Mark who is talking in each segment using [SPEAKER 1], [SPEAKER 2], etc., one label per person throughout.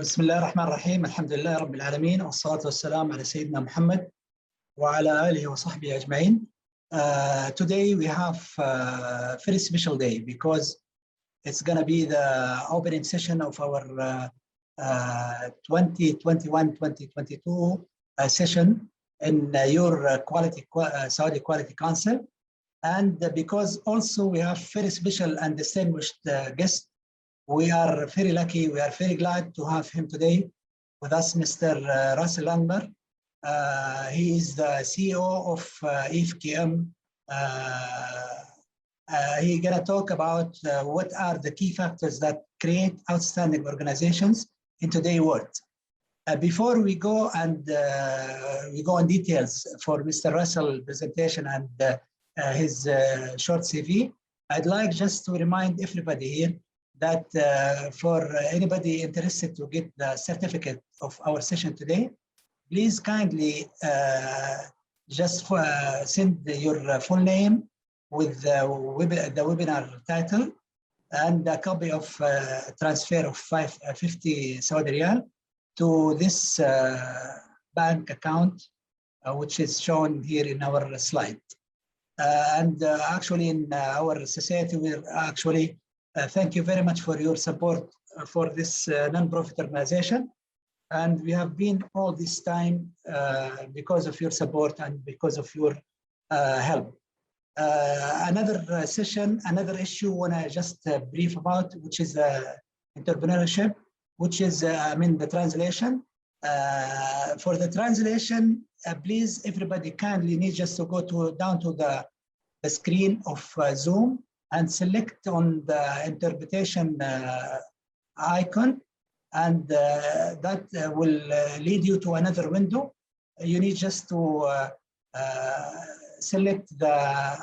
[SPEAKER 1] بسم الله الرحمن الرحيم الحمد لله رب العالمين والصلاة والسلام على سيدنا محمد وعلى آله وصحبه أجمعين. Today we have a very special day because it's going to be the opening session of our 2021-2022 session in your Saudi Quality Council. And because also we have very special and distinguished guests, we are very lucky, we are very glad to have him today with us, Mr. Russell Longmuir. He is the CEO of efqm. He's going to talk about what are the key factors that create outstanding organizations in today's world. Before we go and we go in details for Mr. Russell's presentation and his short CV, I'd like just to remind everybody here that for anybody interested to get the certificate of our session today, please kindly just send your full name with the webinar title and a copy of transfer of 50 Saudi Riyal to this bank account, which is shown here in our slide. Actually in our society, we're actually thank you very much for your support for this non-profit organization. And we have been all this time because of your support and because of your help. Another session, another issue I want to just brief about, which is entrepreneurship, which is, the translation. For the translation, please, everybody kindly needs just to go down to the screen of Zoom and select on the interpretation icon, and that will lead you to another window. You need just to select the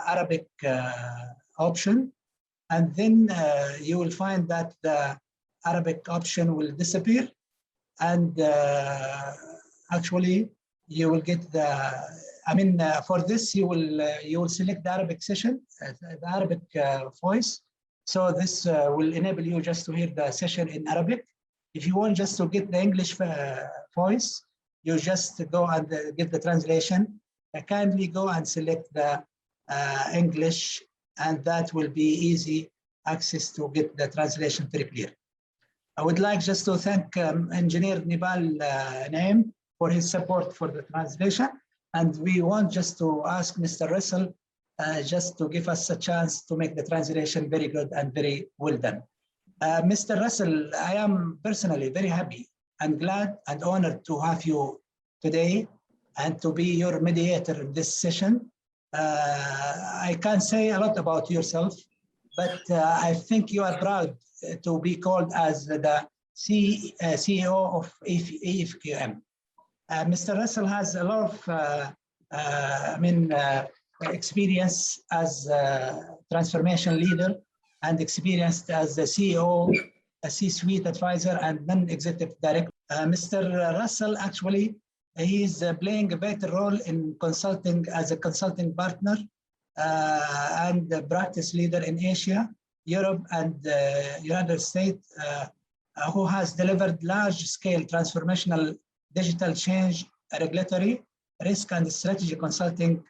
[SPEAKER 1] Arabic option, and then you will find that the Arabic option will disappear, and actually you will get the for this you will select the Arabic session, the Arabic voice. So this will enable you just to hear the session in Arabic. If you want just to get the English voice, you just go and get the translation. Kindly go and select the English, and that will be easy access to get the translation very clear. I would like just to thank Engineer Nibal Naim for his support for the translation. And we want just to ask Mr. Russell just to give us a chance to make the translation very good and very well done. Mr. Russell, I am personally very happy and glad and honored to have you today and to be your mediator in this session. I can't say a lot about yourself, but I think you are proud to be called as the CEO of efqm. Mr. Russell has a lot of experience as a transformation leader and experienced as the CEO, a C-suite advisor, and non-executive director. Mr. Russell, actually, he is playing a better role in consulting as a consulting partner and a practice leader in Asia, Europe, and United States, who has delivered large-scale transformational digital change, regulatory, risk, and strategy consulting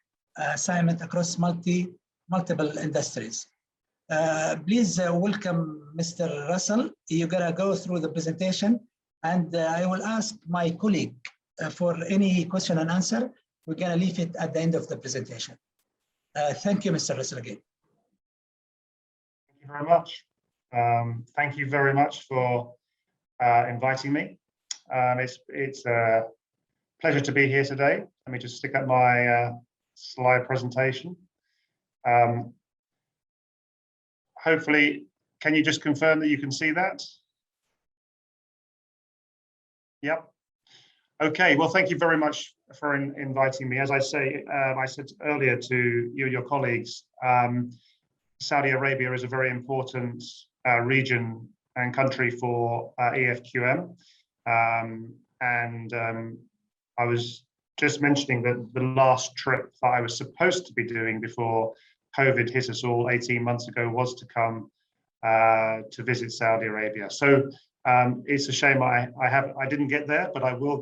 [SPEAKER 1] assignment across multiple industries. Please welcome Mr. Russell. You're gonna go through the presentation, and I will ask my colleague for any question and answer. We're gonna leave it at the end of the presentation. Thank you, Mr. Russell, again.
[SPEAKER 2] Thank you very much. Thank you very much for inviting me. It's a pleasure to be here today. Let me just stick up my slide presentation. Hopefully, can you just confirm that you can see that? Yep. Okay, well, thank you very much for inviting me. As I said earlier to you, your colleagues, Saudi Arabia is a very important region and country for efqm. I was just mentioning that the last trip that I was supposed to be doing before COVID hit us all 18 months ago was to come to visit Saudi Arabia. So It's a shame I didn't get there, but I will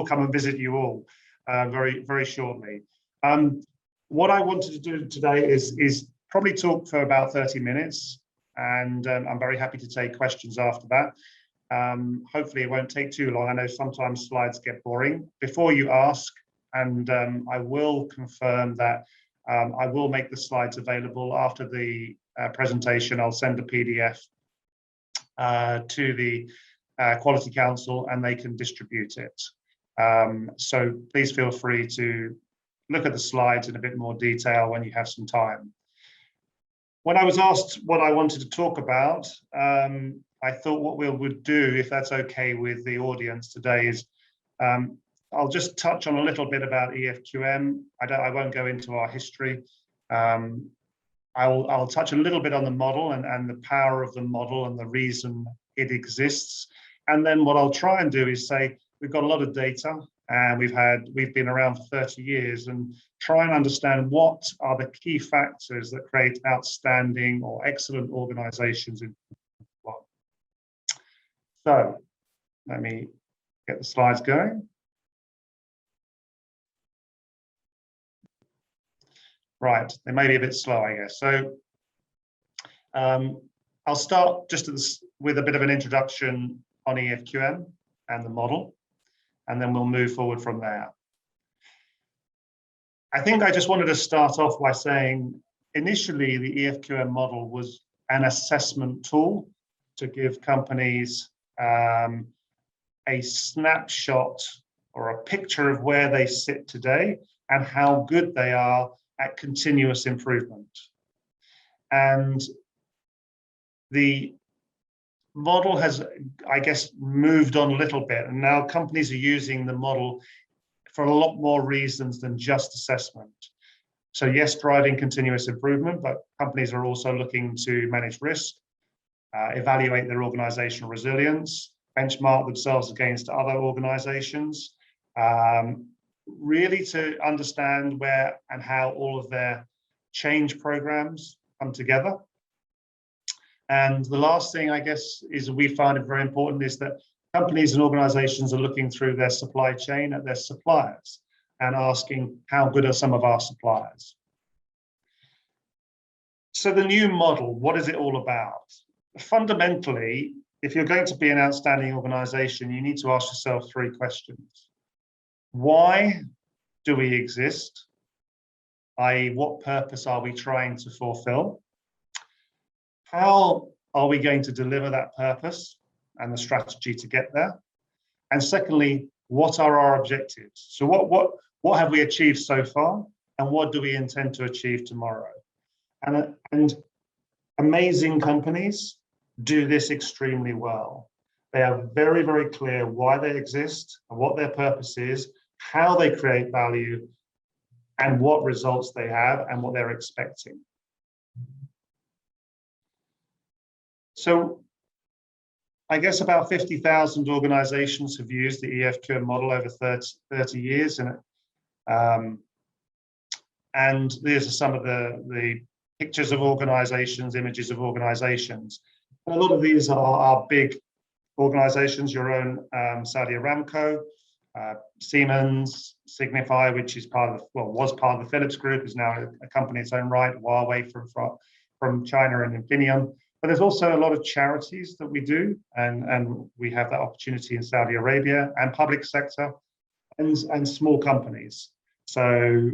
[SPEAKER 2] come and visit you all very shortly. What I wanted to do today is probably talk for about 30 minutes, and I'm very happy to take questions after that. Hopefully it won't take too long. I know sometimes slides get boring. Before you ask, and I will confirm that I will make the slides available after the presentation. I'll send a PDF to the Quality Council and they can distribute it. So please feel free to look at the slides in a bit more detail when you have some time. When I was asked what I wanted to talk about, I thought what we would do, if that's okay with the audience today, is I'll just touch on a little bit about efqm. I won't go into our history. I'll touch a little bit on the model and the power of the model and the reason it exists. And then what I'll try and do is say, we've got a lot of data and we've been around for 30 years, and try and understand what are the key factors that create outstanding or excellent organizations in one. So let me get the slides going. Right, they may be a bit slow, I guess. So I'll start just with a bit of an introduction on efqm and the model, and then we'll move forward from there. I think I just wanted to start off by saying, initially, the efqm model was an assessment tool to give companies a snapshot or a picture of where they sit today and how good they are at continuous improvement. And the model has, I guess, moved on a little bit, and now companies are using the model for a lot more reasons than just assessment. So yes, driving continuous improvement, but companies are also looking to manage risk, evaluate their organizational resilience, benchmark themselves against other organizations, really to understand where and how all of their change programs come together. And the last thing, I guess, is we find it very important is that companies and organizations are looking through their supply chain at their suppliers and asking, how good are some of our suppliers? So the new model, what is it all about? Fundamentally, if you're going to be an outstanding organization, you need to ask yourself 3 questions. Why do we exist? i.e., what purpose are we trying to fulfill? How are we going to deliver that purpose and the strategy to get there? And secondly, what are our objectives? So what have we achieved so far, and what do we intend to achieve tomorrow? And amazing companies do this extremely well. They are very, very clear why they exist and what their purpose is, how they create value, and what results they have and what they're expecting. So I guess about 50,000 organizations have used the efqm model over 30 years. And these are some of the pictures of organizations, images of organizations. And a lot of these are big organizations, your own Saudi Aramco, Siemens, Signify, which is was part of the Philips group, is now a company in its own right, Huawei from China, and Infineon. But there's also a lot of charities that we do, and we have that opportunity in Saudi Arabia, and public sector, and small companies. So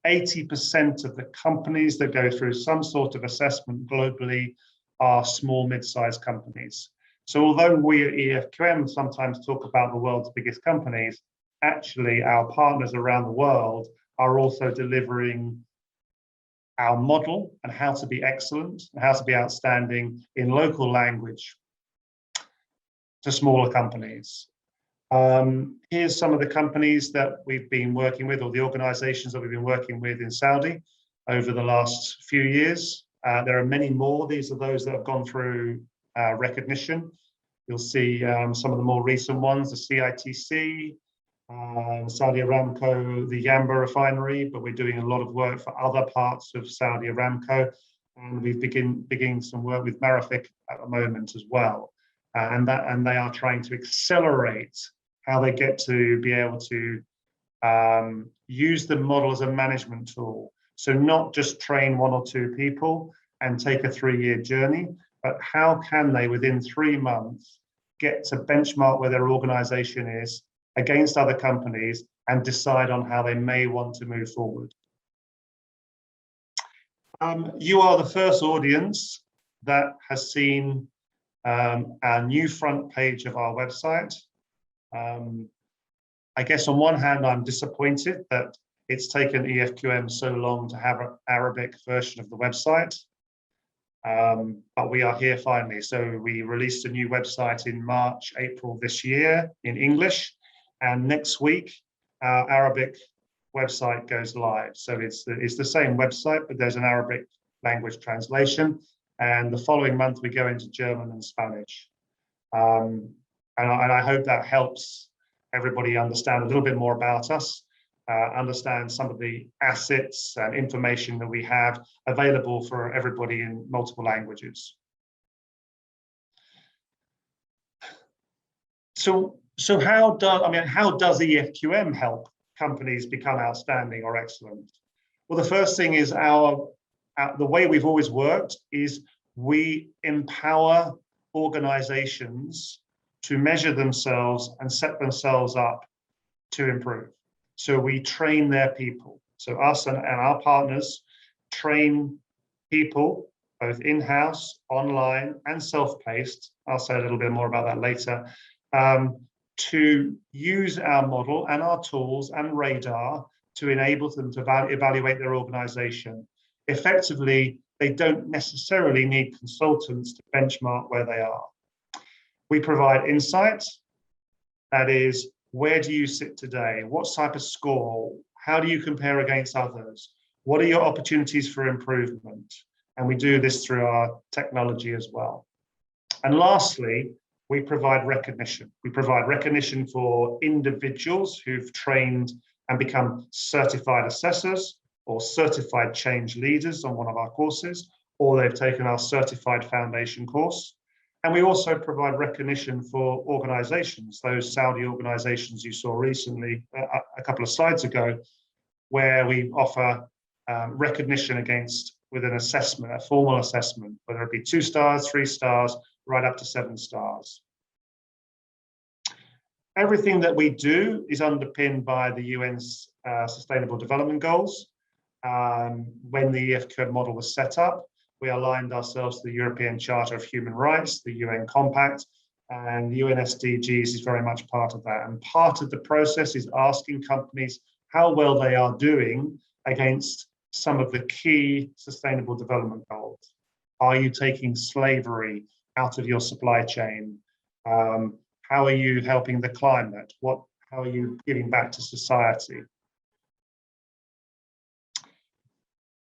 [SPEAKER 2] 80% of the companies that go through some sort of assessment globally are small, mid-sized companies. So although we at efqm sometimes talk about the world's biggest companies, actually our partners around the world are also delivering our model and how to be excellent and how to be outstanding in local language to smaller companies. Here's some of the companies that we've been working with, or the organizations that we've been working with in Saudi over the last few years. There are many more. These are those that have gone through recognition. You'll see some of the more recent ones, the CITC, Saudi Aramco, the Yamba refinery, but we're doing a lot of work for other parts of Saudi Aramco, and we've beginning some work with Marafiq at the moment as well. and they are trying to accelerate how they get to be able to use the model as a management tool. So not just train 1 or 2 people and take a 3-year journey, but how can they, within 3 months, get to benchmark where their organization is against other companies and decide on how they may want to move forward. You are the first audience that has seen our new front page of our website. I guess on one hand, I'm disappointed that it's taken efqm so long to have an Arabic version of the website. But we are here finally. So we released a new website in March, April this year in English. And next week, our Arabic website goes live. So it's the same website, but there's an Arabic language translation. And the following month, we go into German and Spanish. And I hope that helps everybody understand a little bit more about us, understand some of the assets and information that we have available for everybody in multiple languages. So how does efqm help companies become outstanding or excellent? Well, the first thing is the way we've always worked is we empower organizations to measure themselves and set themselves up to improve. So we train their people. So us and our partners train people, both in-house, online, and self-paced. I'll say a little bit more about that later, to use our model and our tools and radar to enable them to evaluate their organization. Effectively, they don't necessarily need consultants to benchmark where they are. We provide insights, that is, where do you sit today? What type of score? How do you compare against others? What are your opportunities for improvement? And we do this through our technology as well. And lastly, we provide recognition. We provide recognition for individuals who've trained and become certified assessors or certified change leaders on one of our courses, or they've taken our certified foundation course. And we also provide recognition for organizations, those Saudi organizations you saw recently, a couple of slides ago, where we offer recognition with an assessment, a formal assessment, whether it be 2 stars, 3 stars, right up to 7 stars. Everything that we do is underpinned by the UN's Sustainable Development Goals. When the efqm model was set up, we aligned ourselves to the European Charter of Human Rights, the UN Compact, and the UN SDGs is very much part of that. And part of the process is asking companies how well they are doing against some of the key sustainable development goals. Are you taking slavery out of your supply chain? How are you helping the climate? How are you giving back to society?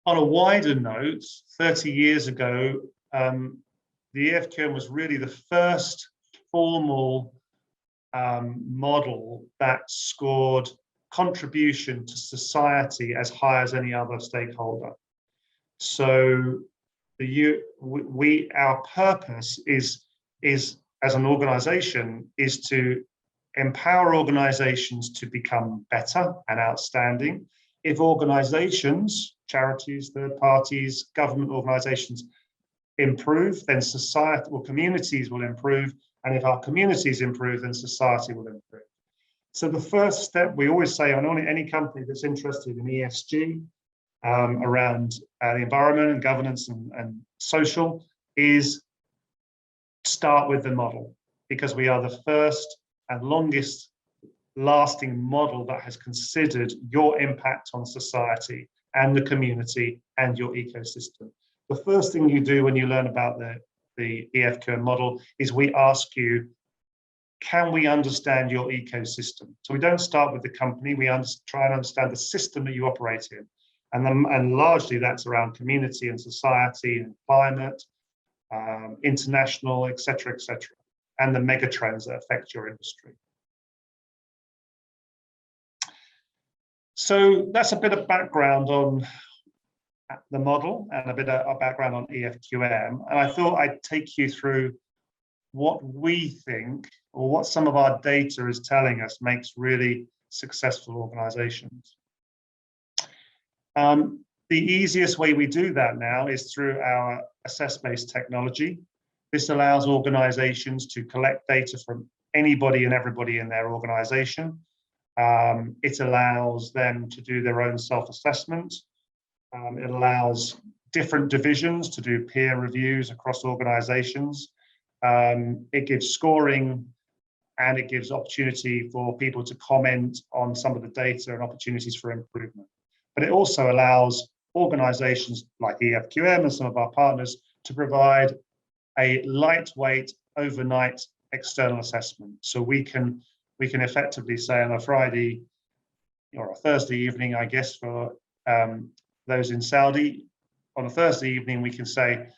[SPEAKER 2] On a wider note, 30 years ago, the efqm was really the first formal model that scored contribution to society as high as any other stakeholder. So our purpose is as an organization is to empower organizations to become better and outstanding. If organizations, charities, third parties, government organizations improve, then society or communities will improve. And if our communities improve, then society will improve. So the first step, we always say on any company that's interested in ESG, around the environment and governance and social, is start with the model, because we are the first and longest lasting model that has considered your impact on society and the community and your ecosystem. The first thing you do when you learn about the efqm model is we ask you, can we understand your ecosystem? So we don't start with the company, we try and understand the system that you operate in. And largely that's around community and society and climate, international, et cetera, and the megatrends that affect your industry. So that's a bit of background on the model and a bit of background on efqm. And I thought I'd take you through what we think or what some of our data is telling us makes really successful organizations. The easiest way we do that now is through our assess-based technology. This allows organizations to collect data from anybody and everybody in their organization. It allows them to do their own self-assessment. It allows different divisions to do peer reviews across organizations. It gives scoring, and it gives opportunity for people to comment on some of the data and opportunities for improvement. But it also allows organizations like efqm and some of our partners to provide a lightweight overnight external assessment. So we can effectively say on a Friday or a Thursday evening, I guess, for those in Saudi, on a Thursday evening, we can say,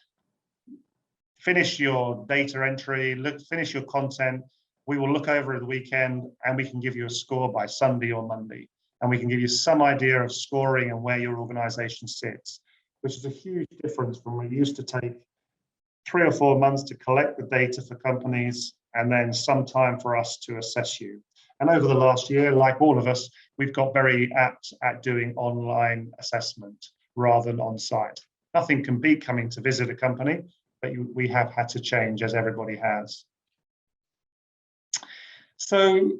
[SPEAKER 2] finish your data entry, finish your content. We will look over the weekend and we can give you a score by Sunday or Monday. And we can give you some idea of scoring and where your organization sits, which is a huge difference from when we used to take 3 or 4 months to collect the data for companies and then some time for us to assess you. And over the last year, like all of us, we've got very apt at doing online assessment rather than on site. Nothing can beat coming to visit a company, but we have had to change, as everybody has. So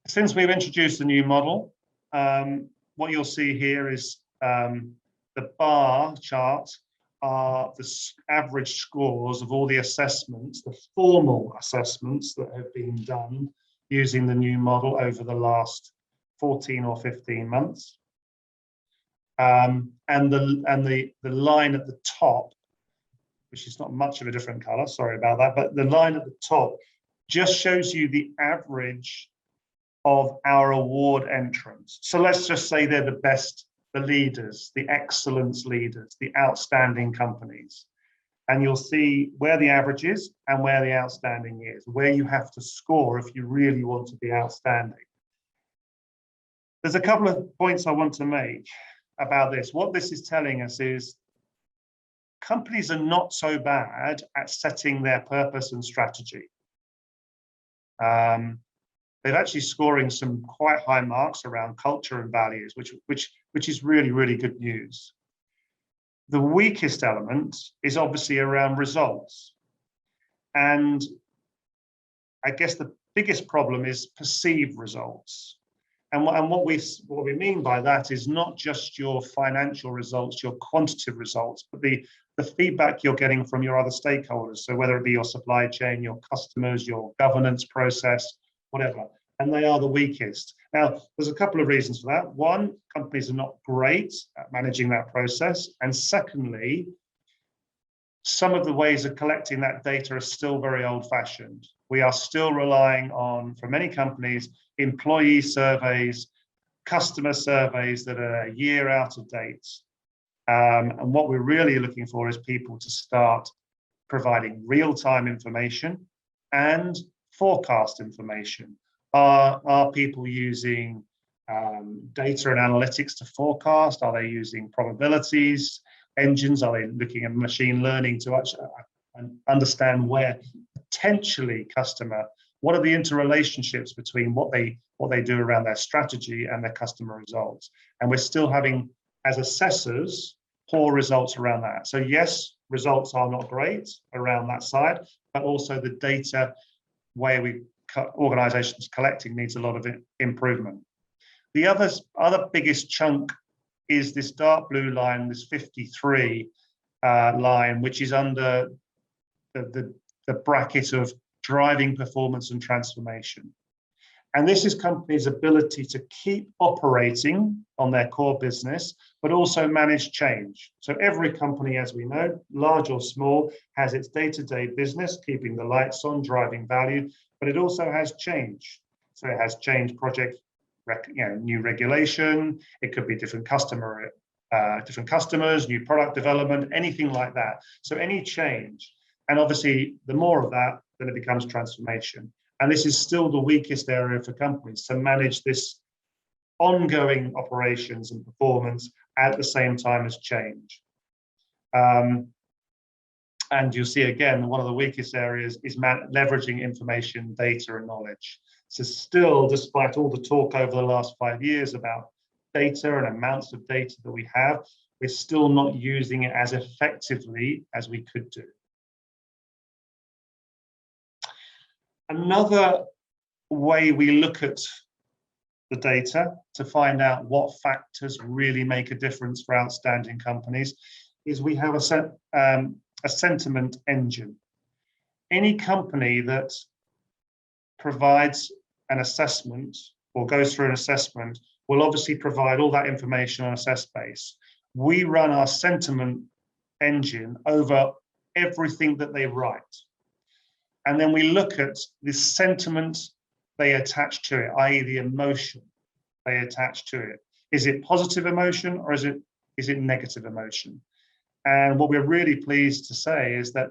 [SPEAKER 2] since we've introduced the new model, what you'll see here is the bar chart are the average scores of all the assessments, the formal assessments that have been done using the new model over the last 14 or 15 months. And the line at the top, which is not much of a different color, sorry about that, but the line at the top just shows you the average of our award entrants. So let's just say they're the best, the leaders, the excellence leaders, the outstanding companies. And you'll see where the average is and where the outstanding is, where you have to score if you really want to be outstanding. There's a couple of points I want to make about this. What this is telling us is companies are not so bad at setting their purpose and strategy. They're actually scoring some quite high marks around culture and values, which is really, really good news. The weakest element is obviously around results. And I guess the biggest problem is perceived results. And what we mean by that is not just your financial results, your quantitative results, but the feedback you're getting from your other stakeholders. So whether it be your supply chain, your customers, your governance process, whatever, and they are the weakest. Now, there's a couple of reasons for that. One, companies are not great at managing that process. And secondly, some of the ways of collecting that data are still very old-fashioned. We are still relying on, for many companies, employee surveys, customer surveys that are a year out of date. And what we're really looking for is people to start providing real-time information and forecast information. Are people using data and analytics to forecast? Are they using probabilities engines? Are they looking at machine learning to actually understand where potentially what are the interrelationships between what they do around their strategy and their customer results? And we're still having, as assessors, poor results around that. So yes, results are not great around that side, but also the data where organizations collecting needs a lot of improvement. The other biggest chunk is this dark blue line, this 53 line, which is under the bracket of driving performance and transformation. And this is companies' ability to keep operating on their core business, but also manage change. So every company, as we know, large or small, has its day-to-day business, keeping the lights on, driving value, but it also has change. So it has change project, new regulation. It could be different customers, new product development, anything like that. So any change. And obviously, the more of that, then it becomes transformation. And this is still the weakest area for companies to manage this ongoing operations and performance at the same time as change. And you'll see again, one of the weakest areas is leveraging information, data, and knowledge. So still, despite all the talk over the last 5 years about data and amounts of data that we have, we're still not using it as effectively as we could do. Another way we look at the data to find out what factors really make a difference for outstanding companies is we have a sentiment engine. Any company that provides an assessment or goes through an assessment will obviously provide all that information on assess base. We run our sentiment engine over everything that they write. And then we look at the sentiment they attach to it, i.e. the emotion they attach to it. Is it positive emotion or is it negative emotion? And what we're really pleased to say is that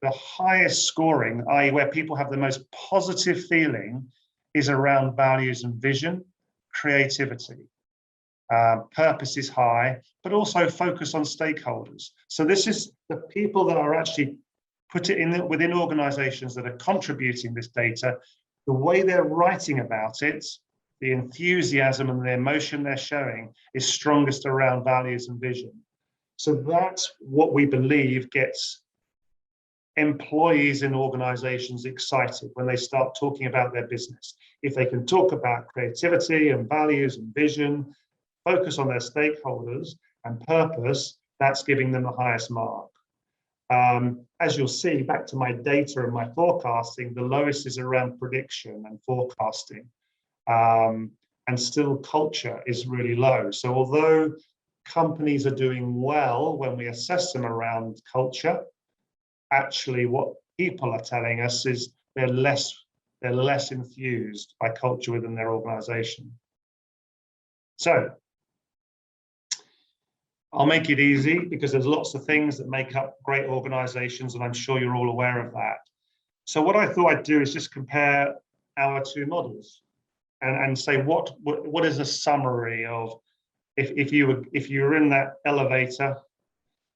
[SPEAKER 2] the highest scoring, i.e. where people have the most positive feeling, is around values and vision, creativity. Purpose is high, but also focus on stakeholders. So this is the people that are actually put it in within organizations that are contributing this data, the way they're writing about it, the enthusiasm and the emotion they're showing is strongest around values and vision. So that's what we believe gets employees in organizations excited when they start talking about their business. If they can talk about creativity and values and vision, focus on their stakeholders and purpose, that's giving them the highest mark. As you'll see, back to my data and my forecasting, the lowest is around prediction and forecasting. And still culture is really low. So although companies are doing well when we assess them around culture, actually what people are telling us is they're less enthused by culture within their organization. So I'll make it easy because there's lots of things that make up great organizations, and I'm sure you're all aware of that. So what I thought I'd do is just compare our two models and say what is a summary of if you were in that elevator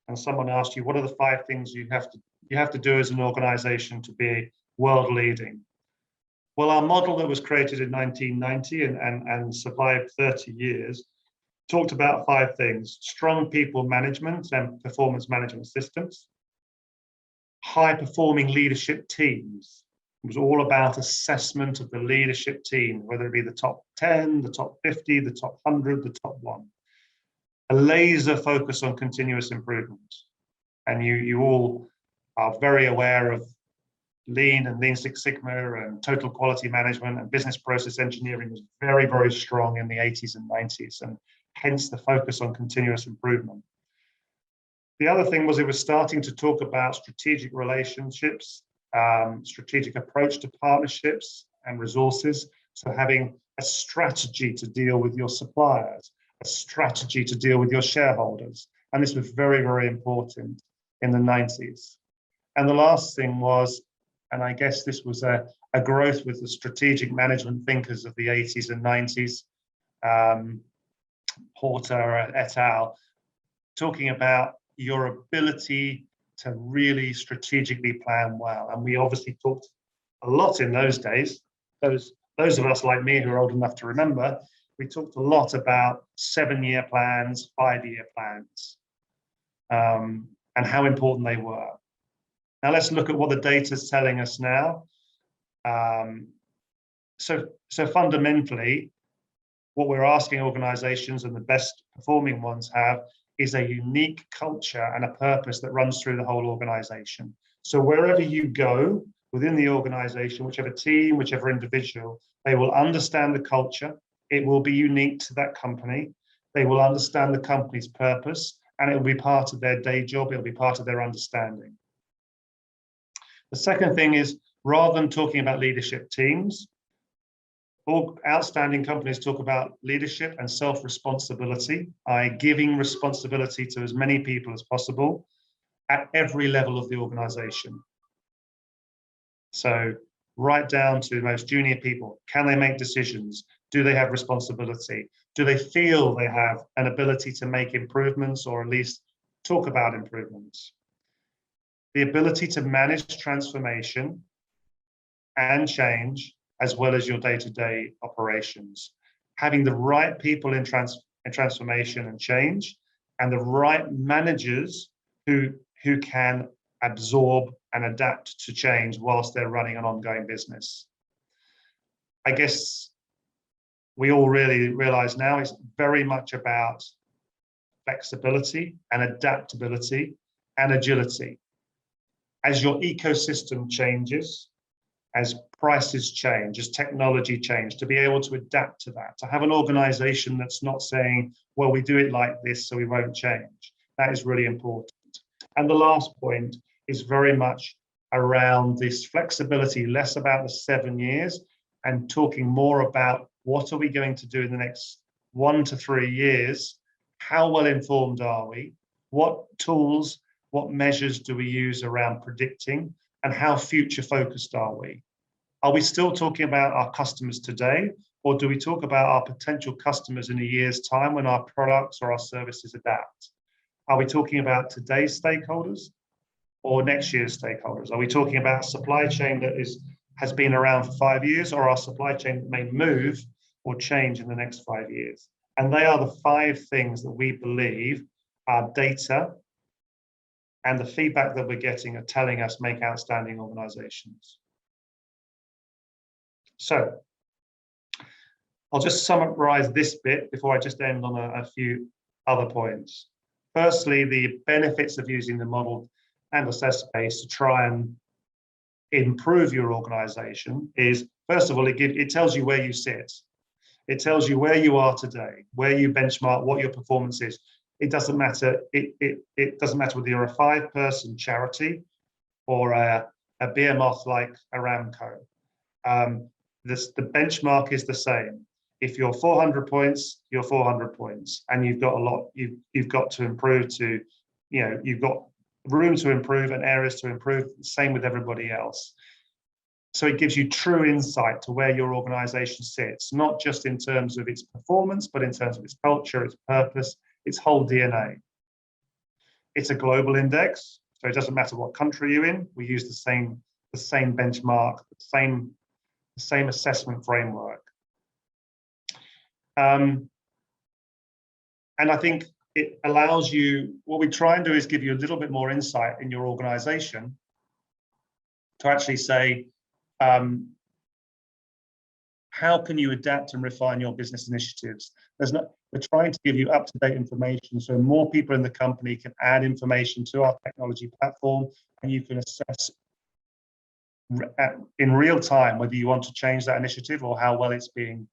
[SPEAKER 2] and someone asked you what are the 5 things you have to do as an organization to be world leading. Well, our model that was created in 1990 and survived 30 years talked about 5 things: strong people management and performance management systems, high performing leadership teams. It was all about assessment of the leadership team, whether it be the top 10, the top 50, the top 100, the top 1. A laser focus on continuous improvement. And you all are very aware of Lean and Lean Six Sigma and total quality management, and business process engineering was very, very strong in the 80s and 90s, and hence the focus on continuous improvement. The other thing was it was starting to talk about strategic relationships, strategic approach to partnerships and resources. So having a strategy to deal with your suppliers, a strategy to deal with your shareholders. And this was very, very important in the 90s. And the last thing was, and I guess this was a growth with the strategic management thinkers of the 80s and 90s, Porter et al., talking about your ability to really strategically plan well. And we obviously talked a lot in those days. Those of us like me who are old enough to remember, we talked a lot about 7-year plans, 5-year plans, and how important they were. Now let's look at what the data is telling us now. So fundamentally, what we're asking organizations, and the best performing ones have, is a unique culture and a purpose that runs through the whole organization. So wherever you go within the organization, whichever team, whichever individual, they will understand the culture. It will be unique to that company. They will understand the company's purpose, and it will be part of their day job. It'll be part of their understanding. The second thing is, rather than talking about leadership teams, all outstanding companies talk about leadership and self-responsibility, i.e. giving responsibility to as many people as possible at every level of the organization. So right down to the most junior people. Can they make decisions? Do they have responsibility? Do they feel they have an ability to make improvements, or at least talk about improvements? the ability to manage transformation and change, as well as your day-to-day operations. Having the right people in transformation and change, and the right managers who can absorb and adapt to change whilst they're running an ongoing business. I guess we all really realize now it's very much about flexibility and adaptability and agility. As your ecosystem changes, as prices change, as technology change, to be able to adapt to that, to have an organization that's not saying, well, we do it like this, so we won't change. That is really important. And the last point is very much around this flexibility, less about the 7 years and talking more about what are we going to do in the next 1 to 3 years? How well informed are we? What tools, what measures do we use around predicting? And how future focused are we? Are we still talking about our customers today, or do we talk about our potential customers in a year's time when our products or our services adapt? Are we talking about today's stakeholders or next year's stakeholders? Are we talking about a supply chain that has been around for 5 years, or our supply chain that may move or change in the next 5 years? And they are the 5 things that we believe our data and the feedback that we're getting are telling us make outstanding organizations. So I'll just summarize this bit before I just end on a few other points. Firstly, the benefits of using the model and assess base to try and improve your organization is, first of all, it tells you where you sit. It tells you where you are today, where you benchmark, what your performance is. It doesn't matter. It doesn't matter whether you're a 5-person charity or a behemoth like Aramco. The benchmark is the same. If you're 400 points, you're 400 points, and you've got a lot. You've got to improve to, you've got room to improve and areas to improve. Same with everybody else. So it gives you true insight to where your organization sits, not just in terms of its performance, but in terms of its culture, its purpose, its whole DNA. It's a global index, so it doesn't matter what country you're in. We use the same benchmark, the same assessment framework. And I think it allows you, what we try and do is give you a little bit more insight in your organization to actually say, how can you adapt and refine your business initiatives? We're trying to give you up-to-date information so more people in the company can add information to our technology platform, and you can assess in real time whether you want to change that initiative or how well it's being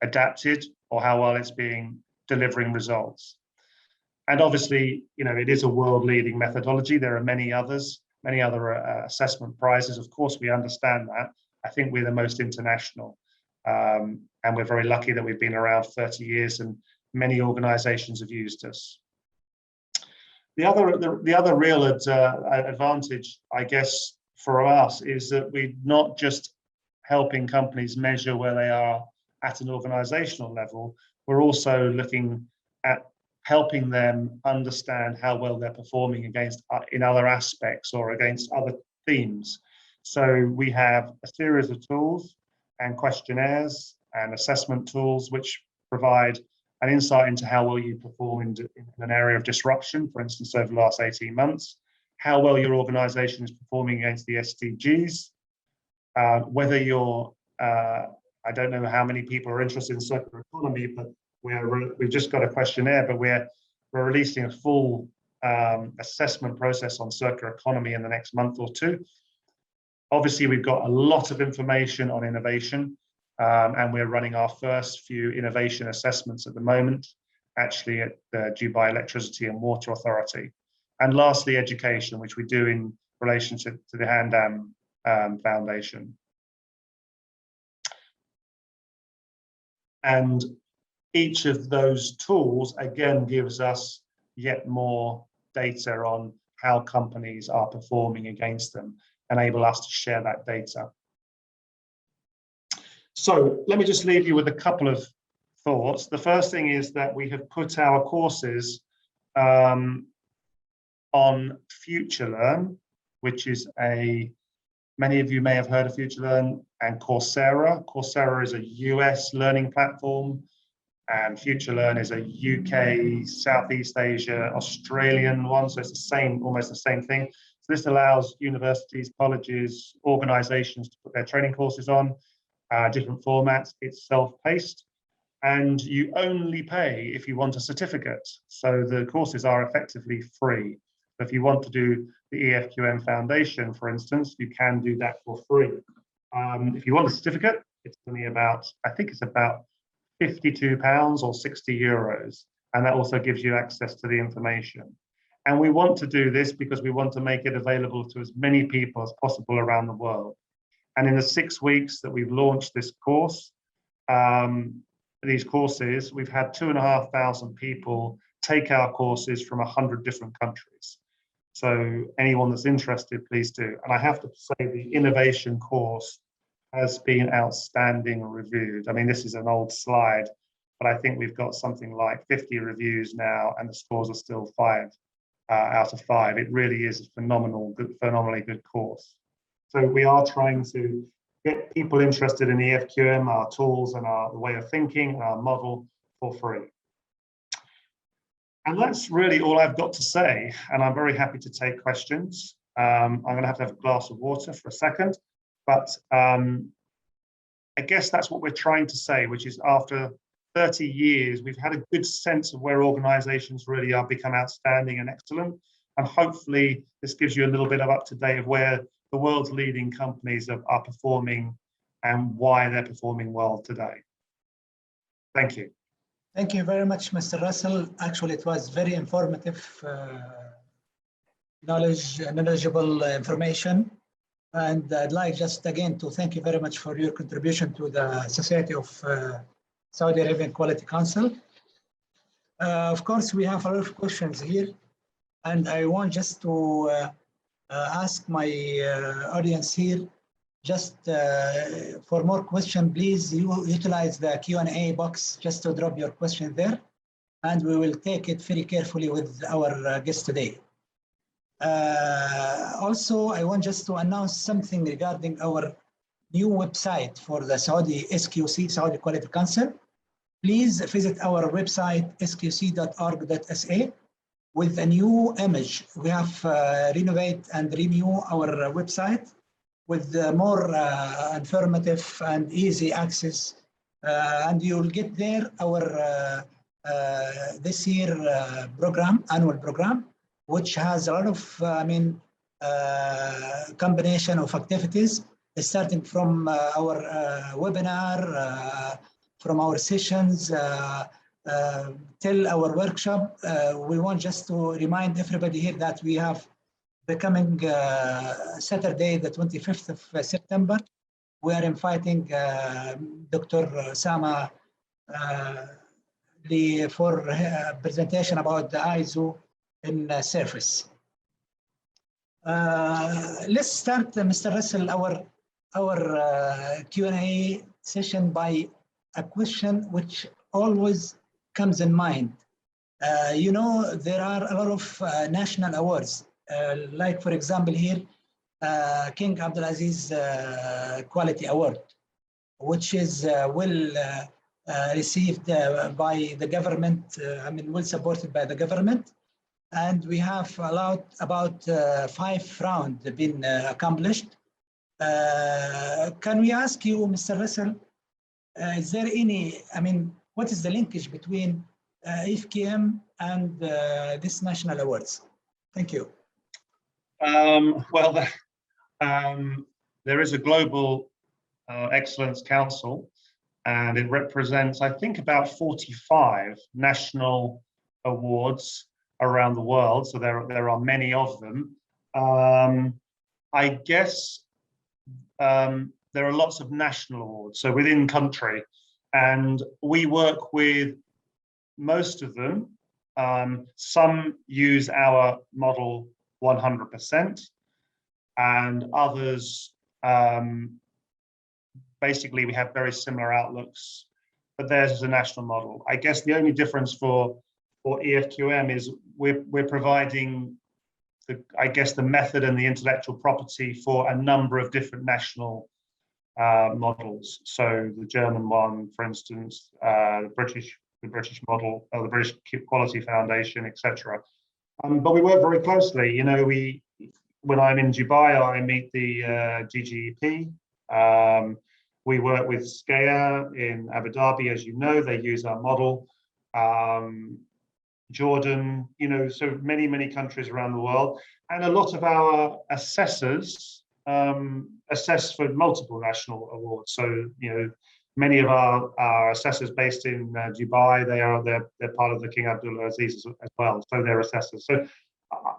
[SPEAKER 2] adapted or how well it's being delivering results. And obviously, it is a world-leading methodology. There are many other assessment prizes. Of course, we understand that. I think we're the most international, and we're very lucky that we've been around 30 years and many organizations have used us. The other real advantage, I guess, for us is that we're not just helping companies measure where they are at an organizational level, we're also looking at helping them understand how well they're performing against in other aspects or against other themes. So we have a series of tools and questionnaires and assessment tools which provide an insight into how well you perform in an area of disruption, for instance, over the last 18 months, how well your organization is performing against the SDGs, whether you're, I don't know how many people are interested in circular economy, but we've just got a questionnaire, but we're releasing a full assessment process on circular economy in the next month or two. Obviously, we've got a lot of information on innovation, and we're running our first few innovation assessments at the moment, actually at the Dubai Electricity and Water Authority. And lastly, education, which we do in relationship to the Handam Foundation. And each of those tools, again, gives us yet more data on how companies are performing against them, enable us to share that data. So let me just leave you with a couple of thoughts. The first thing is that we have put our courses on futurelearn, which is many of you may have heard of futurelearn, and Coursera. Coursera is a US learning platform, and futurelearn is a UK, Southeast Asia, Australian one. So it's almost the same thing. So this allows universities, colleges, organizations to put their training courses on different formats. It's self-paced, and you only pay if you want a certificate. So the courses are effectively free. So if you want to do the EFQM Foundation, for instance, you can do that for free. If you want a certificate, it's only I think it's about £52 or 60 euros. And that also gives you access to the information. And we want to do this because we want to make it available to as many people as possible around the world. And in the 6 weeks that we've launched this course, these courses, we've had 2,500 people take our courses from 100 different countries. So anyone that's interested, please do. And I have to say the innovation course has been outstanding reviewed. I mean, this is an old slide, but I think we've got something like 50 reviews now, and the scores are still 5 out of 5. It really is a phenomenally good course. So we are trying to get people interested in EFQM, our tools and the way of thinking, and our model for free. And that's really all I've got to say. And I'm very happy to take questions. I'm going to have a glass of water for a second. But I guess that's what we're trying to say, which is after 30 years, we've had a good sense of where organizations really are become outstanding and excellent. And hopefully this gives you a little bit of up-to-date of where the world's leading companies are performing and why they're performing well today. Thank you.
[SPEAKER 1] Thank you very much, Mr. Russell. Actually, it was very informative, knowledgeable information. And I'd like just again to thank you very much for your contribution to the Society of Saudi Arabian Quality Council. Of course, we have a lot of questions here, and I want just to ask my audience here, just for more questions, please utilize the Q&A box just to drop your question there, and we will take it very carefully with our guest today. Also, I want just to announce something regarding our new website for the Saudi SQC, Saudi Quality Council. Please visit our website, sqc.org.sa, with a new image. We have renovate and renew our website with more informative and easy access. And you'll get there our this year annual program, which has a lot of, combination of activities, starting from our webinar, from our sessions, till our workshop. We want just to remind everybody here that we have the coming Saturday, the 25th of September, we are inviting Dr. Sama for a presentation about the ISO in surface. Let's start, Mr. Russell, our Q&A session by a question which always comes in mind. You know, there are a lot of national awards, like for example here, King Abdulaziz Quality Award, which is well received by the government, well supported by the government. And we have about 5 rounds been accomplished. Can we ask you, Mr. Russell, is there any, what is the linkage between efqm and this national awards? Thank you.
[SPEAKER 2] Well, there is a global excellence council, and it represents, I think, about 45 national awards around the world. So there are many of them. I guess there are lots of national awards, so within country, and we work with most of them. Some use our model 100%, and others, basically we have very similar outlooks, but theirs is a national model. I guess the only difference for EFQM is we're providing I guess the method and the intellectual property for a number of different national models. So the German one, for instance, the British model, the British Quality Foundation, etc. But we work very closely. You know, when I'm in Dubai, I meet the GGEP. We work with SKEA in Abu Dhabi, as you know, they use our model. Jordan, you know, so many countries around the world. And a lot of our assessors assess for multiple national awards. So, you know, many of our assessors based in Dubai, they're part of the King Abdullah Aziz as well. So they're assessors. So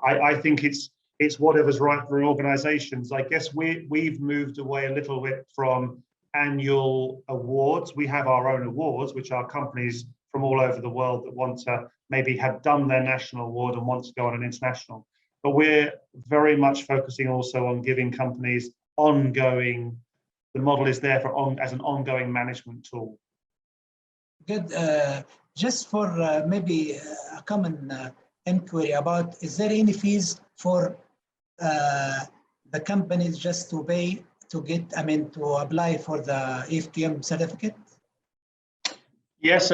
[SPEAKER 2] I think it's whatever's right for organizations. I guess we've moved away a little bit from annual awards. We have our own awards, which are companies from all over the world that want to maybe have done their national award and want to go on an international. But we're very much focusing also on giving companies ongoing, the model is there for as an ongoing management tool.
[SPEAKER 1] Good. Just for maybe a common inquiry about, is there any fees for the companies just to pay to get, to apply for the efqm certificate? Yes,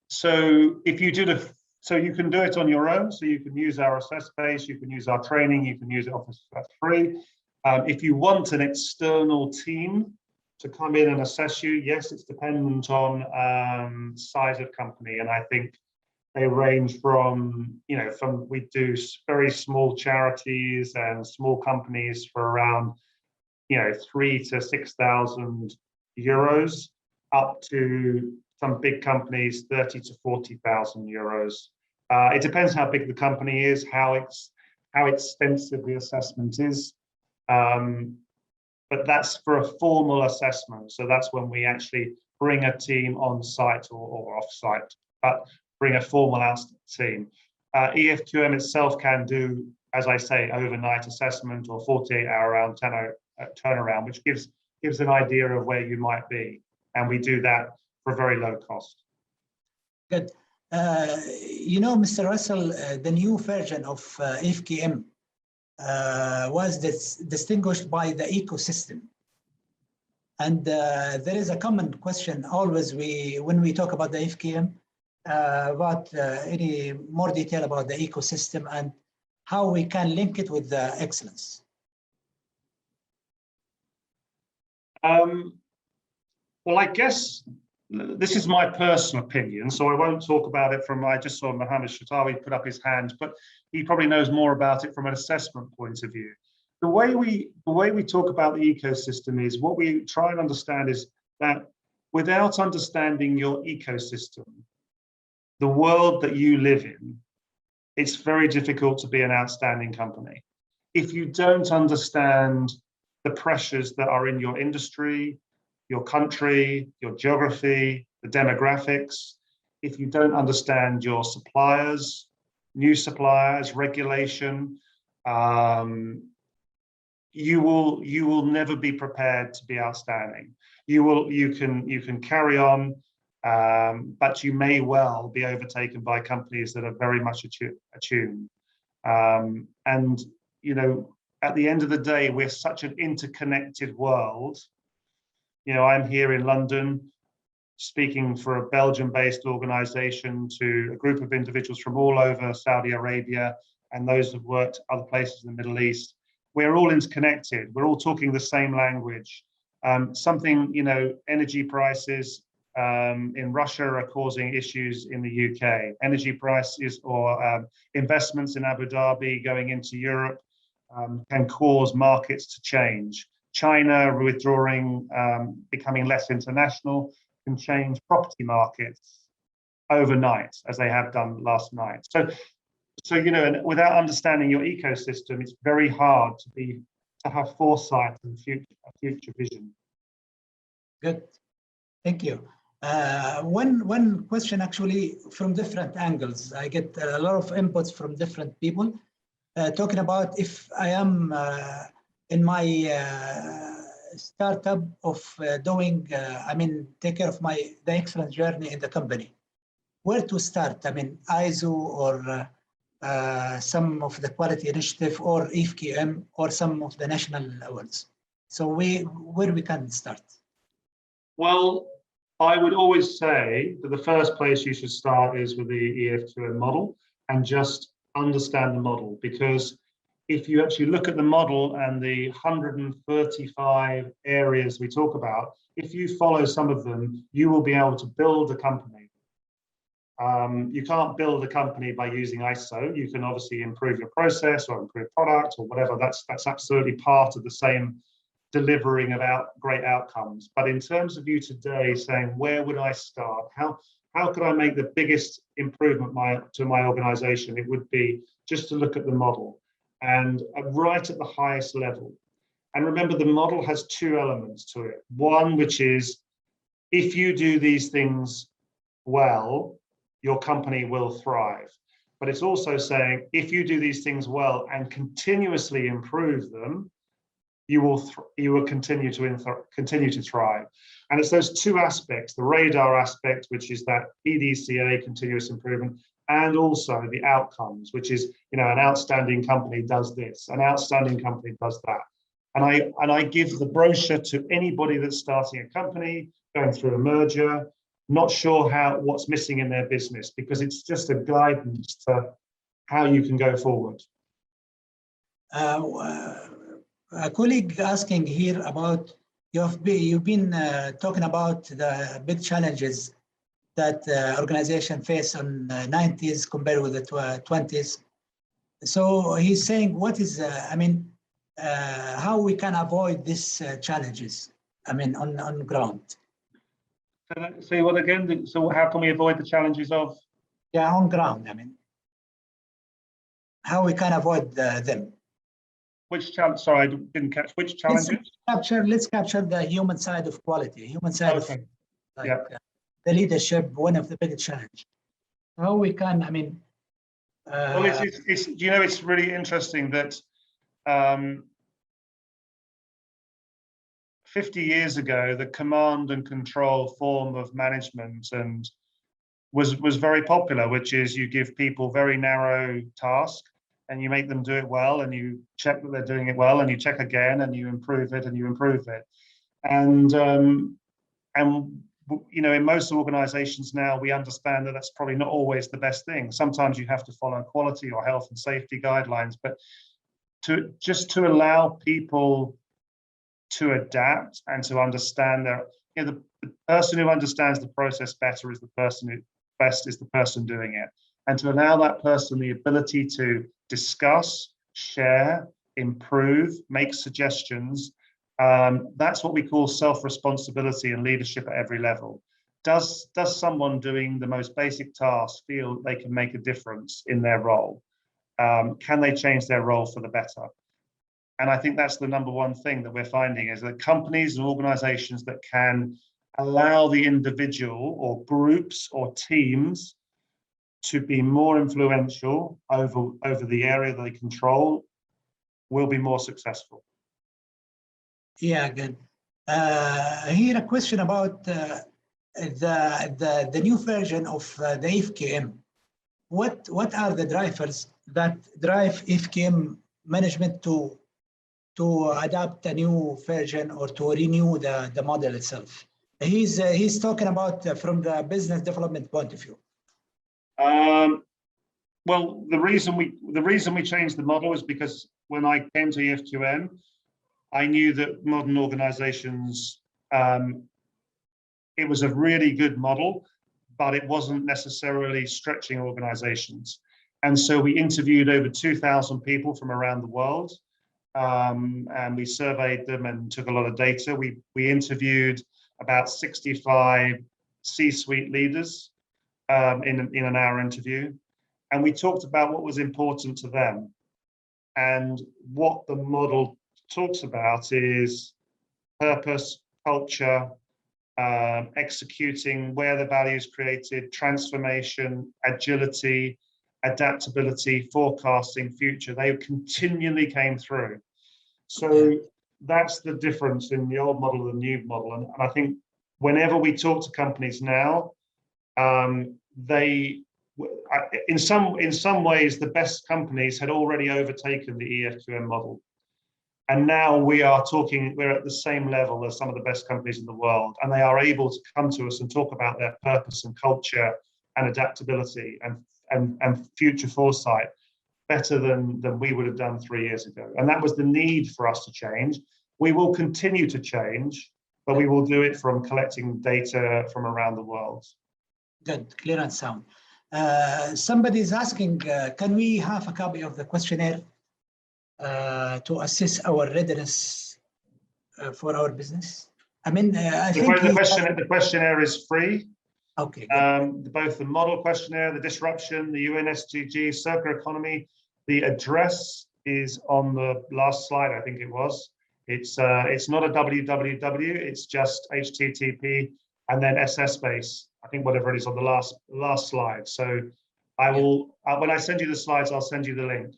[SPEAKER 2] so if you do so you can do it on your own. So you can use our assess base, you can use our training, you can use it that's free. If you want an external team to come in and assess you, yes, it's dependent on size of company, and I think they range from, you know, we do very small charities and small companies for around, you know, 3,000 to 6,000 euros, up to some big companies, 30,000 to 40,000 euros. It depends how big the company is, how extensive the assessment is. But that's for a formal assessment. So that's when we actually bring a team on site or off site, but bring a formal team. efqm itself can do, as I say, overnight assessment or 48-hour turnaround, which gives an idea of where you might be. And we do that for a very low cost.
[SPEAKER 1] Good. You know, Mr. Russell, the new version of efqm was distinguished by the ecosystem. And there is a common question always when we talk about the efqm, about any more detail about the ecosystem and how we can link it with the excellence.
[SPEAKER 2] Well, I guess this is my personal opinion, so I won't talk about it from, I just saw Mohammed Shatawi put up his hand, but he probably knows more about it from an assessment point of view. The way we talk about the ecosystem is, what we try and understand is that without understanding your ecosystem, the world that you live in, it's very difficult to be an outstanding company. If you don't understand the pressures that are in your industry, your country, your geography, the demographics, if you don't understand your suppliers, new suppliers, regulation, you will never be prepared to be outstanding. You can carry on, but you may well be overtaken by companies that are very much attuned. And you know, at the end of the day, we're such an interconnected world. You know, I'm here in London speaking for a Belgium-based organization to a group of individuals from all over Saudi Arabia and those who've worked other places in the Middle East. We're all interconnected. We're all talking the same language. You know, energy prices in Russia are causing issues in the UK. Energy prices or investments in Abu Dhabi going into Europe can cause markets to change. China withdrawing, becoming less international, can change property markets overnight, as they have done last night. So you know, without understanding your ecosystem, it's very hard to have foresight and future vision.
[SPEAKER 1] Good, thank you. One question actually from different angles. I get a lot of inputs from different people talking about if I am in my startup of doing, take care of the excellence journey in the company. Where to start? ISO or some of the quality initiative or efqm or some of the national awards. So where we can start?
[SPEAKER 2] Well, I would always say that the first place you should start is with the efqm model and just understand the model, because if you actually look at the model and the 135 areas we talk about, if you follow some of them, you will be able to build a company. You can't build a company by using ISO. You can obviously improve your process or improve product or whatever. That's absolutely part of the same delivering of great outcomes. But in terms of you today saying, where would I start? How could I make the biggest improvement to my organization? It would be just to look at the model and right at the highest level. And remember, the model has two elements to it. One, which is, if you do these things well, your company will thrive. But it's also saying, if you do these things well and continuously improve them, you will continue to thrive. And it's those two aspects, the radar aspect, which is that EDCA, continuous improvement, and also the outcomes, which is, an outstanding company does this, an outstanding company does that. And I give the brochure to anybody that's starting a company, going through a merger, not sure what's missing in their business, because it's just a guidance to how you can go forward.
[SPEAKER 1] A colleague asking here about, you've been talking about the big challenges that organization face on 90s compared with the 20s. So he's saying, what is, how we can avoid these challenges, on ground.
[SPEAKER 2] Say what again? So how can we avoid the challenges of?
[SPEAKER 1] Yeah, on ground, how we can avoid them.
[SPEAKER 2] Which challenge? Sorry, I didn't catch. Which challenges?
[SPEAKER 1] Let's capture the human side of quality, human side of the leadership, one of the biggest challenges. How we can,
[SPEAKER 2] well, it's really interesting that 50 years ago, the command and control form of management was very popular, which is you give people very narrow tasks and you make them do it well, and you check that they're doing it well, and you check again, and you improve it, and you improve it. And in most organizations now, we understand that that's probably not always the best thing. Sometimes you have to follow quality or health and safety guidelines, but to allow people to adapt and to understand the person who understands the process better is the person who best is the person doing it. And to allow that person the ability to discuss, share, improve, make suggestions, that's what we call self-responsibility and leadership at every level. Does someone doing the most basic tasks feel they can make a difference in their role? Can they change their role for the better? And I think that's the number one thing that we're finding, is that companies and organizations that can allow the individual or groups or teams to be more influential over the area they control will be more successful.
[SPEAKER 1] Yeah, good. Here a question about the new version of the efqm. What are the drivers that drive efqm management to adapt a new version or to renew the model itself? He's talking about from the business development point of view.
[SPEAKER 2] Well, the reason we changed the model is because when I came to efqm, I knew that modern organizations, it was a really good model, but it wasn't necessarily stretching organizations. And so we interviewed over 2,000 people from around the world, and we surveyed them and took a lot of data. We interviewed about 65 C-suite leaders in an hour interview, and we talked about what was important to them. And what the model talks about is purpose, culture, executing where the value is created, transformation, agility, adaptability, forecasting, future. They continually came through. So that's the difference in the old model and the new model. And I think whenever we talk to companies now, they in some ways, the best companies had already overtaken the efqm model. And now we're at the same level as some of the best companies in the world, and they are able to come to us and talk about their purpose and culture and adaptability and future foresight better than we would have done 3 years ago. And that was the need for us to change. We will continue to change, but we will do it from collecting data from around the world.
[SPEAKER 1] Good, clear and sound. Somebody is asking, can we have a copy of the questionnaire to assess our readiness for our business? I mean, I think
[SPEAKER 2] the questionnaire is free.
[SPEAKER 1] Okay.
[SPEAKER 2] Both the model questionnaire, the disruption, the UN SDG, circular economy. The address is on the last slide, I think it was. It's not a www, it's just HTTP and then SS space. I think whatever it is on the last slide. So I will, when I send you the slides, I'll send you the link.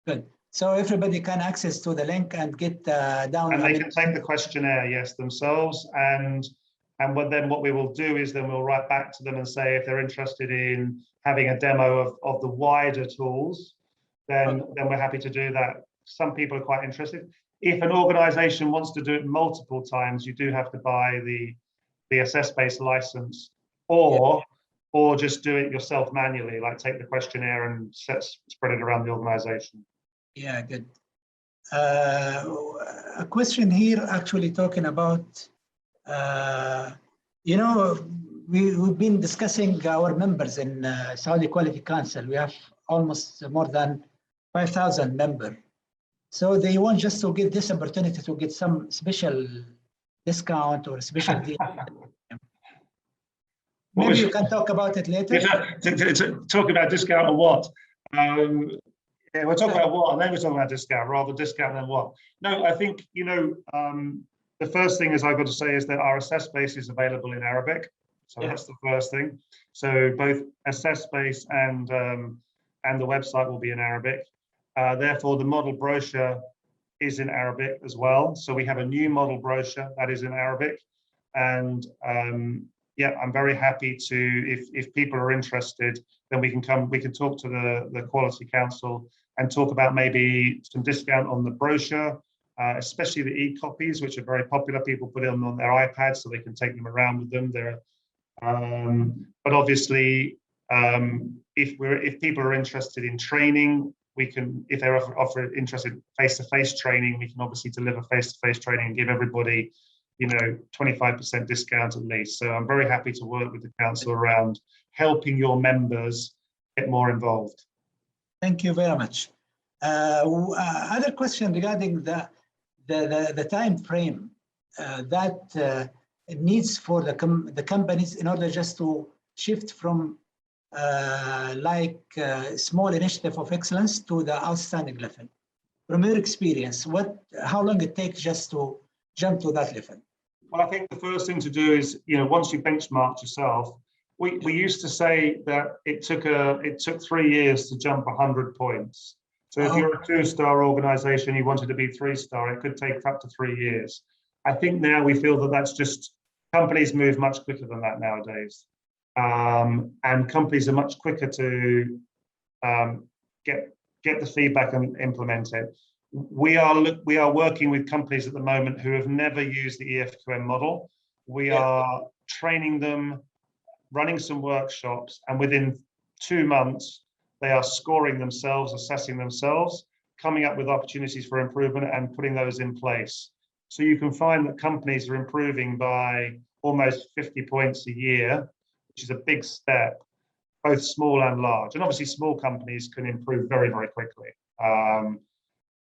[SPEAKER 1] Good. So everybody can access to the link and get down.
[SPEAKER 2] And they can take the questionnaire, yes, themselves. And what we will do is then we'll write back to them and say if they're interested in having a demo of the wider tools, then we're happy to do that. Some people are quite interested. If an organization wants to do it multiple times, you do have to buy the SS-based license, or just do it yourself manually, like take the questionnaire and spread it around the organization.
[SPEAKER 1] Yeah, good. A question here actually talking about, you know, we've been discussing our members in Saudi Quality Council. We have almost more than 5,000 members. So they want just to get this opportunity to get some special discount or special deal. Maybe you can talk about it later.
[SPEAKER 2] Talk about discount or what? Yeah, we're talking about what, and then we're talking about discount, rather discount than what. No, I think, you know, the first thing is I've got to say is that our assess base is available in Arabic. So that's the first thing. So both assess base and the website will be in Arabic. Therefore, the model brochure is in Arabic as well. So we have a new model brochure that is in Arabic. And yeah, I'm very happy to, if people are interested, then we can talk to the Quality Council and talk about maybe some discount on the brochure, especially the e-copies, which are very popular. People put them on their iPads so they can take them around with them. But obviously, if people are interested in training, we can, if they're interested in face-to-face training, we can obviously deliver face-to-face training and give everybody, you know, 25% discount at least. So I'm very happy to work with the council around helping your members get more involved.
[SPEAKER 1] Thank you very much. Other question regarding the time frame that it needs for the companies in order just to shift from small initiative of excellence to the outstanding level. From your experience, how long it takes just to jump to that level?
[SPEAKER 2] Well, I think the first thing to do is, you know, once you benchmark yourself, we used to say that it took 3 years to jump 100 points. So if you're a 2-star organization, you wanted to be 3-star, it could take up to 3 years. I think now we feel that that's just, companies move much quicker than that nowadays. And companies are much quicker to get the feedback and implement it. We are working with companies at the moment who have never used the efqm model. We are training them, running some workshops, and within 2 months, they are scoring themselves, assessing themselves, coming up with opportunities for improvement and putting those in place. So you can find that companies are improving by almost 50 points a year, which is a big step, both small and large. And obviously small companies can improve very, very quickly.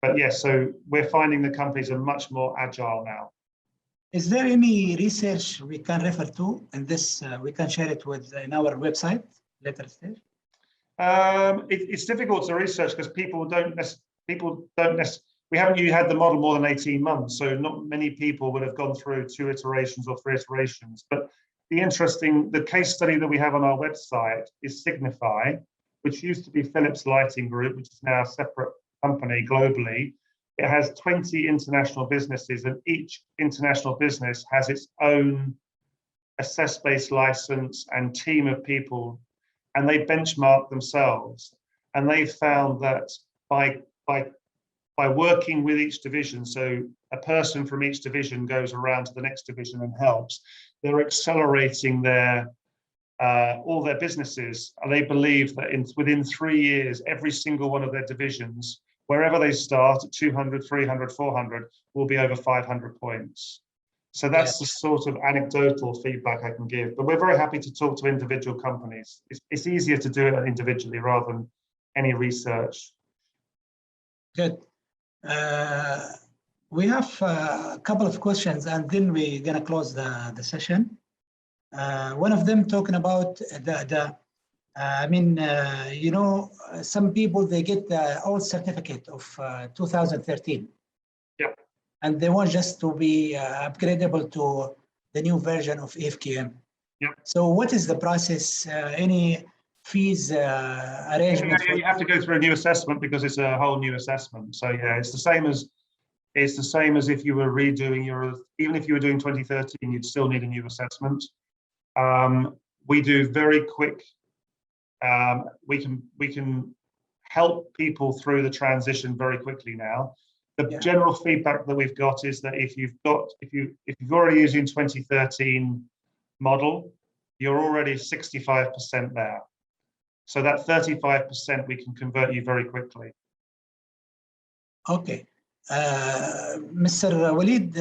[SPEAKER 2] But yes, so we're finding the companies are much more agile now.
[SPEAKER 1] Is there any research we can refer to in this? We can share it in our website later stage?
[SPEAKER 2] It's difficult to research because people don't we haven't had the model more than 18 months, so not many people would have gone through 2 iterations or 3 iterations. But the case study that we have on our website is Signify, which used to be Philips Lighting Group, which is now a separate company globally. It has 20 international businesses, and each international business has its own assess-based license and team of people and they benchmarked themselves, and they found that by working with each division, so a person from each division goes around to the next division and helps, they're accelerating their all their businesses. And they believe that within 3 years, every single one of their divisions, wherever they start at 200, 300, 400, will be over 500 points. So that's the sort of anecdotal feedback I can give. But we're very happy to talk to individual companies. It's easier to do it individually rather than any research.
[SPEAKER 1] Good. We have a couple of questions, and then we're going to close the session. One of them talking about you know, some people, they get the old certificate of 2013.
[SPEAKER 2] Yep.
[SPEAKER 1] And they want just to be upgradable to the new version of efqm.
[SPEAKER 2] Yep.
[SPEAKER 1] So what is the process? Any fees arrangement?
[SPEAKER 2] Yeah, you have to go through a new assessment because it's a whole new assessment. So yeah, it's the same as if you were redoing even if you were doing 2013, you'd still need a new assessment. We do very quick. We can help people through the transition very quickly now. The general feedback that we've got is that if you've already using 2013 model, you're already 65% there. So that 35% we can convert you very quickly.
[SPEAKER 1] Okay. Mr. Walid,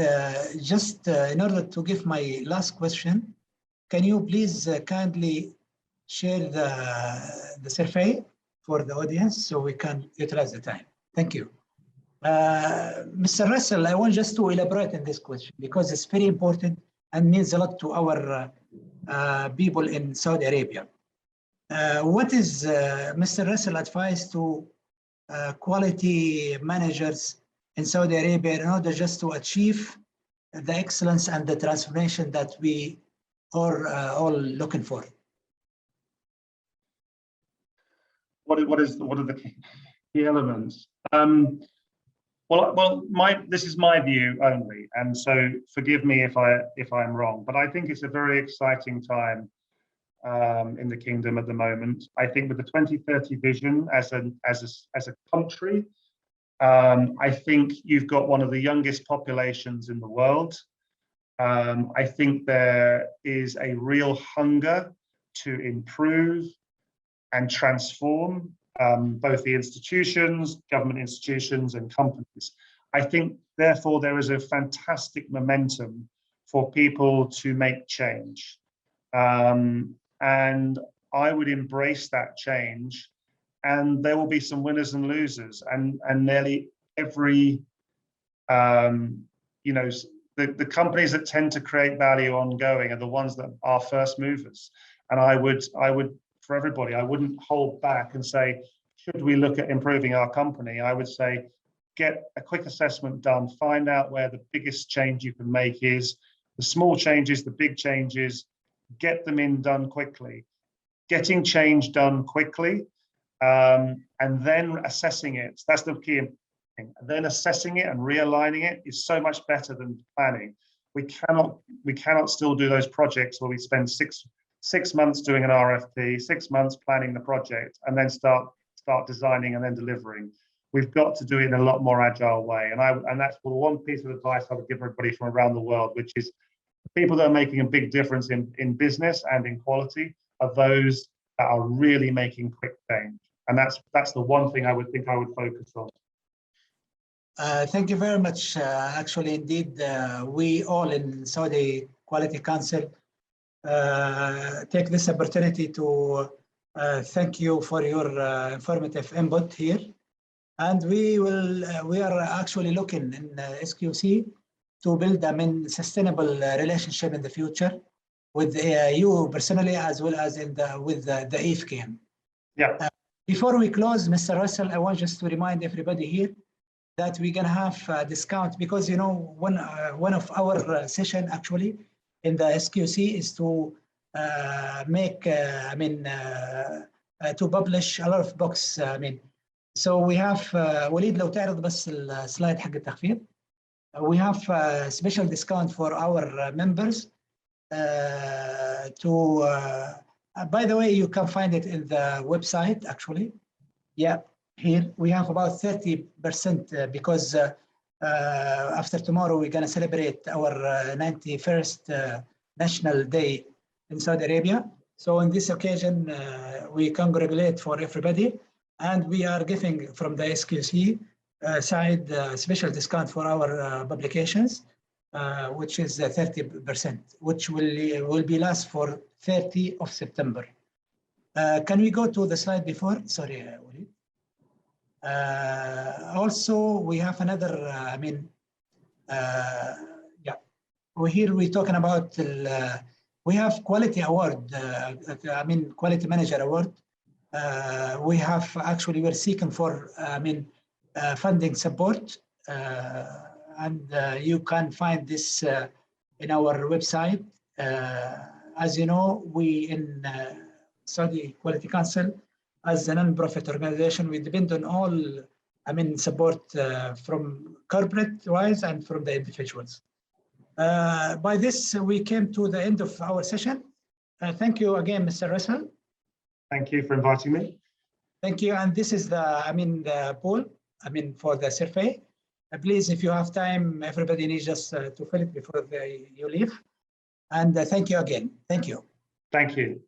[SPEAKER 1] just in order to give my last question, can you please kindly share the survey for the audience so we can utilize the time? Thank you. Mr. Russell, I want just to elaborate on this question because it's very important and means a lot to our people in Saudi Arabia. What is Mr. Russell advice to quality managers in Saudi Arabia in order just to achieve the excellence and the transformation that we are all looking for?
[SPEAKER 2] What are the key elements? This is my view only, and so forgive me if I'm wrong, but I think it's a very exciting time in the kingdom at the moment. I think with the 2030 vision as a country, I think you've got one of the youngest populations in the world. I think there is a real hunger to improve and transform both the institutions, government institutions, and companies. I think, therefore, there is a fantastic momentum for people to make change. And I would embrace that change. And there will be some winners and losers. And nearly every, you know, the companies that tend to create value ongoing are the ones that are first movers. And I would, for everybody, I wouldn't hold back and say, should we look at improving our company? I would say, get a quick assessment done, find out where the biggest change you can make is, the small changes, the big changes, get them done quickly. Getting change done quickly, and then assessing it, that's the key thing. And then assessing it and realigning it is so much better than planning. We cannot still do those projects where we spend six months doing an RFP, 6 months planning the project, and then start designing and then delivering. We've got to do it in a lot more agile way. And that's one piece of advice I would give everybody from around the world, which is people that are making a big difference in business and in quality are those that are really making quick change. And that's the one thing I would focus on.
[SPEAKER 1] Thank you very much. Actually, indeed, we all in Saudi Quality Council take this opportunity to thank you for your informative input here. And we are actually looking in SQC to build a sustainable relationship in the future with you personally, as well as with the efqm.
[SPEAKER 2] Yeah.
[SPEAKER 1] Before we close, Mr. Russell, I want just to remind everybody here that we're gonna have a discount because, you know, one of our session actually in the SQC is to make to publish a lot of books. So we have وليد لو تعرض بس السلايد حق التخفيض. We have a special discount for our members to By the way, you can find it in the website, actually. Yeah, here we have about 30% because after tomorrow, we're going to celebrate our 91st National Day in Saudi Arabia. So on this occasion, we congratulate for everybody. And we are giving from the SQC side special discount for our publications, which is 30%, which will be last for 30th of September. Can we go to the slide before? Sorry, Walid. Also, we have another, yeah, here we're talking about, we have quality award, quality manager award. We have actually, we're seeking for, funding support. And you can find this in our website. As you know, we in Saudi Quality Council, as a non-profit organization, we depend on all, support from corporate-wise and from the individuals. By this, we came to the end of our session. Thank you again, Mr. Russell.
[SPEAKER 2] Thank you for inviting me.
[SPEAKER 1] Thank you. And this is the, the poll, for the survey. Please, if you have time, everybody needs just to fill it before you leave. And thank you again. Thank you.
[SPEAKER 2] Thank you.